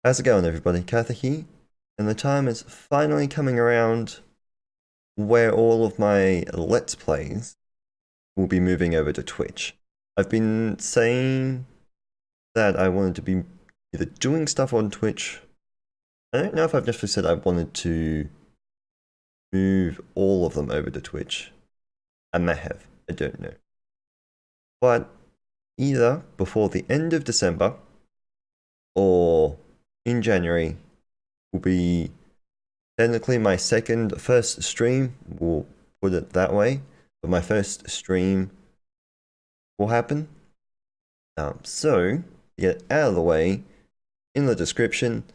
How's it going, everybody? Kyther here, and the time is finally coming around where all of my Let's Plays will be moving over to Twitch. I've been saying that I wanted to be either doing stuff on Twitch. I don't know if I've necessarily said I wanted to move all of them over to Twitch. I may have, I don't know. But either before the end of December or in January will be technically my first stream, we'll put it that way, but my first stream will happen. So, to get out of the way, in the description,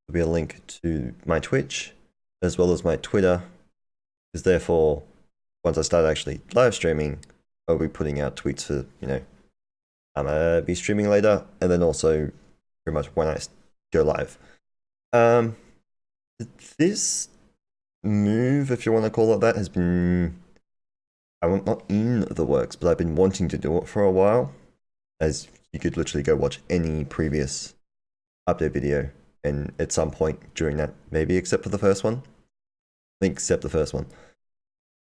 there'll be a link to my Twitch, as well as my Twitter, because therefore, once I start actually live streaming, I'll be putting out tweets for, I'm gonna be streaming later, and then also pretty much when I go live. This move, if you want to call it that, has been, I'm not in the works, but I've been wanting to do it for a while, as you could literally go watch any previous update video, and at some point during that, maybe except for the first one, I think except the first one,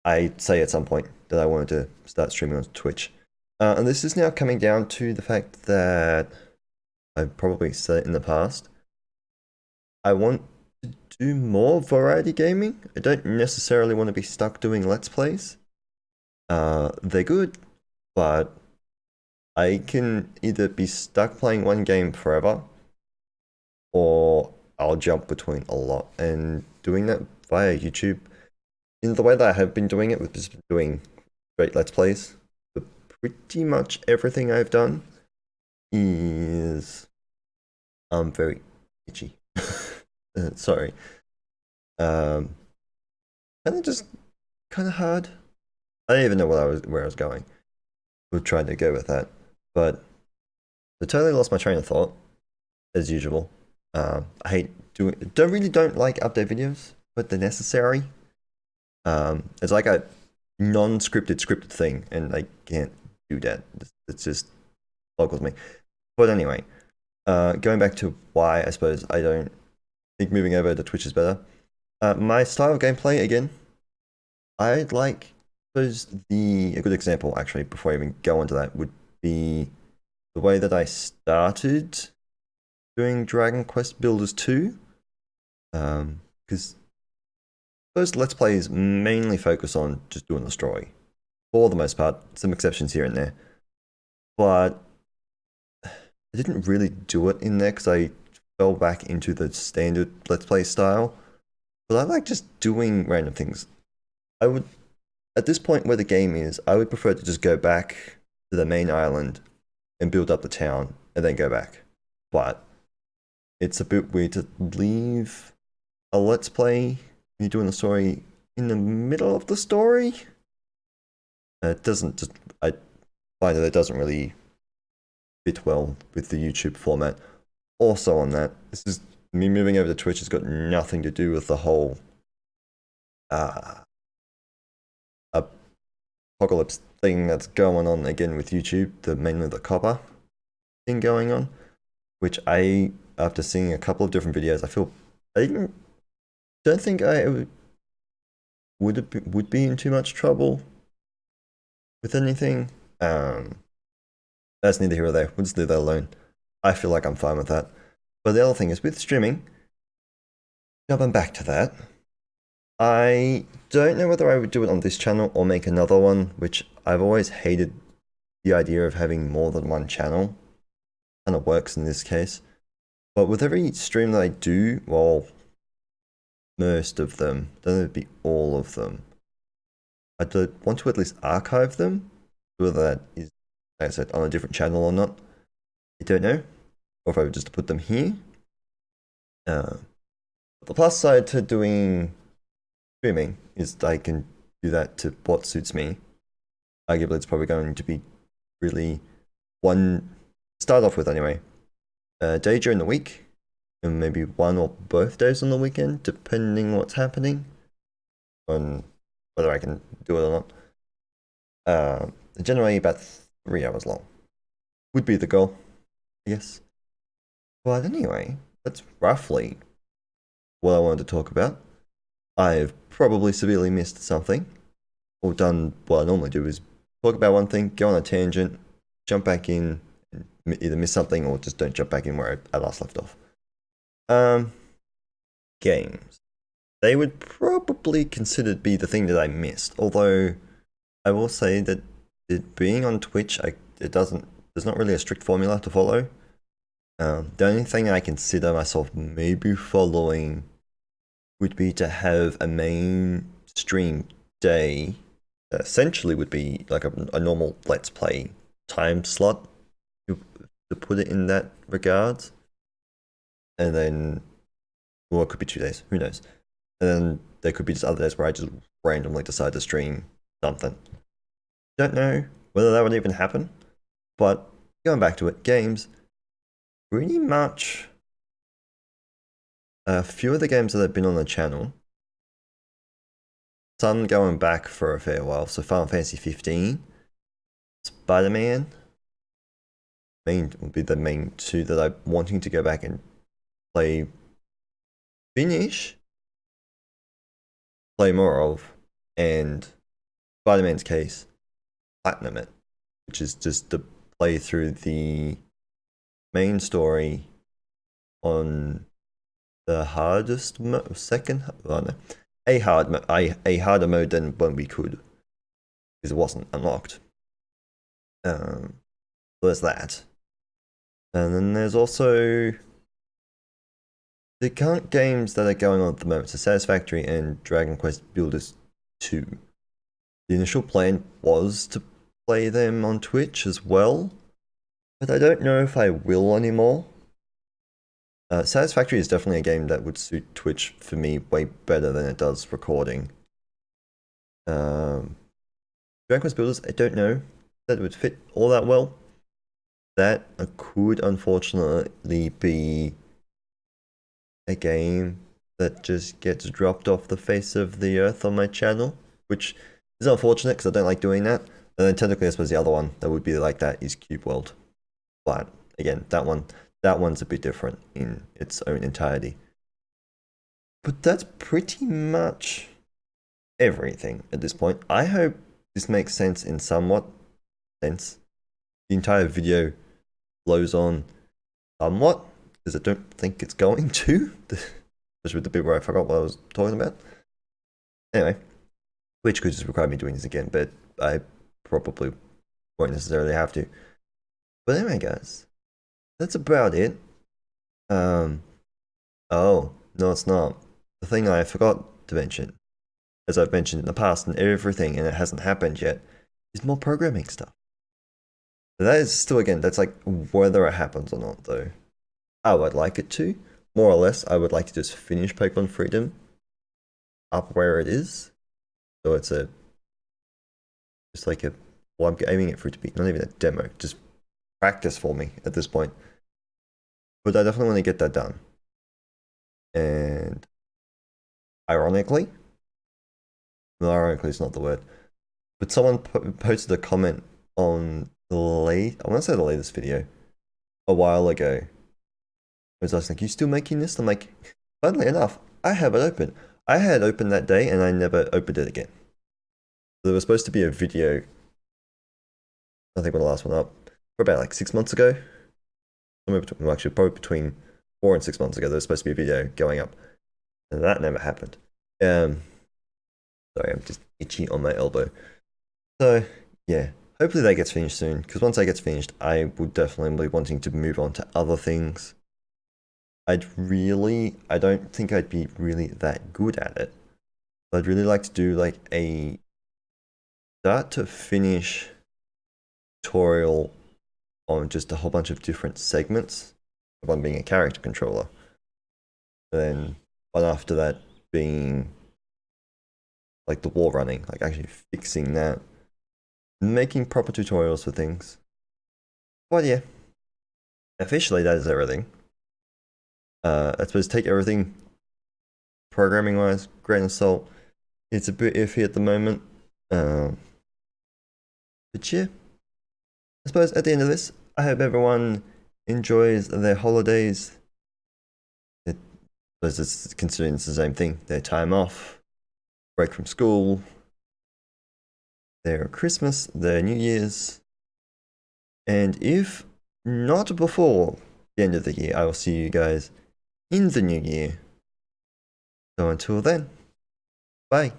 I say at some point that I wanted to start streaming on Twitch. And this is now coming down to the fact that I've probably said it in the past, I want to do more variety gaming. I don't necessarily want to be stuck doing Let's Plays. They're good, but I can either be stuck playing one game forever, or I'll jump between a lot. And doing that via YouTube, in the way that I have been doing it, with just doing great Let's Plays, but pretty much everything I've done is very itchy. Sorry. Kind of just kind of hard. I don't even know where I was going. We're trying to go with that, but I totally lost my train of thought, as usual. I hate don't like update videos, but they're necessary. It's like a non-scripted scripted thing, and I can't do that. It's just boggles me. But anyway, going back to why I suppose I don't think moving over to Twitch is better. My style of gameplay, again, I'd like, a good example actually, before I even go into that, would be the way that I started doing Dragon Quest Builders 2. Because those Let's Plays mainly focus on just doing the story. For the most part, some exceptions here and there. But I didn't really do it in there because I fell back into the standard Let's Play style. But I like just doing random things. I would, at this point where the game is, I would prefer to just go back to the main island and build up the town and then go back. But it's a bit weird to leave a Let's Play when you're doing the story in the middle of the story. It doesn't just, I find that it doesn't really fit well with the YouTube format. Also on that, this is me moving over to Twitch has got nothing to do with the whole apocalypse thing that's going on again with YouTube, mainly the copper thing going on, which after seeing a couple of different videos, I don't think I would be in too much trouble with anything. That's neither here or there. We'll just leave that alone. I feel like I'm fine with that. But the other thing is with streaming, jumping back to that, I don't know whether I would do it on this channel or make another one, which I've always hated the idea of having more than one channel. Kind of works in this case. But with every stream that I do, well, most of them, don't know if it'd be all of them, I want to at least archive them, whether that is, like I said, on a different channel or not. I don't know. Or if I would just put them here. The plus side to doing streaming is I can do that to what suits me. Arguably, it's probably going to be really start off with anyway, a day during the week, and maybe one or both days on the weekend, depending what's happening, on whether I can do it or not. Generally about 3 hours long would be the goal, I guess. But anyway, that's roughly what I wanted to talk about. I've probably severely missed something, or done what I normally do is talk about one thing, go on a tangent, jump back in, and either miss something or just don't jump back in where I last left off. Games. They would probably considered be the thing that I missed, although I will say that it being on Twitch, there's not really a strict formula to follow. The only thing I consider myself maybe following would be to have a main stream day that essentially would be like a normal Let's Play time slot, to put it in that regard. And then, well, it could be 2 days, who knows? And then there could be just other days where I just randomly decide to stream something. Don't know whether that would even happen, but going back to it, games, pretty much a few of the games that have been on the channel, some going back for a fair while, so Final Fantasy 15, Spider-Man, would be the main two that I'm wanting to go back and finish, play more of, and Spider-Man's case, platinum it, which is just to play through the main story on the hardest a harder mode than when we could, because it wasn't unlocked. So there's that, and then there's also the current games that are going on at the moment. So Satisfactory and Dragon Quest Builders 2. The initial plan was to play them on Twitch as well, but I don't know if I will anymore. Satisfactory is definitely a game that would suit Twitch for me way better than it does recording. Dragon Quest Builders, I don't know that it would fit all that well. That could unfortunately be a game that just gets dropped off the face of the earth on my channel, which is unfortunate because I don't like doing that. And then technically, I suppose the other one that would be like that is Cube World. But again, that one's a bit different in its own entirety. But that's pretty much everything at this point. I hope this makes sense in somewhat sense. The entire video flows on somewhat, because I don't think it's going to, especially with the bit where I forgot what I was talking about. Anyway, which could just require me doing this again, but I probably won't necessarily have to. But anyway, guys, that's about it. Oh, no, it's not. The thing I forgot to mention, as I've mentioned in the past and everything, and it hasn't happened yet, is more programming stuff. But that is still, again, that's like whether it happens or not, though. I would like it to. More or less, I would like to just finish Pokemon Freedom up where it is. So it's well, I'm aiming it for it to be not even a demo, just practice for me at this point. But I definitely want to get that done. And ironically, no, ironically is not the word, but someone posted a comment on I want to say the latest video a while ago. I was like, "You still making this?" I'm like, funnily enough, I have it open. I had it open that day and I never opened it again. There was supposed to be a video, I think when the last one up, for about like 6 months ago. Actually, probably between 4 and 6 months ago, there was supposed to be a video going up. And that never happened. Sorry, I'm just itchy on my elbow. So, yeah. Hopefully that gets finished soon, because once that gets finished, I would definitely be wanting to move on to other things. I don't think I'd be really that good at it. But I'd really like to do like a start to finish tutorial on just a whole bunch of different segments of one being a character controller. Then one after that being like the wall running, like actually fixing that. Making proper tutorials for things. But yeah, officially that is everything. I suppose take everything programming wise, grain of salt. It's a bit iffy at the moment. But yeah, I suppose at the end of this, I hope everyone enjoys their holidays So it's considering it's the same thing. Their time off, break from school, their Christmas, their New Year's. And if not before the end of the year, I will see you guys in the new year. So until then, bye.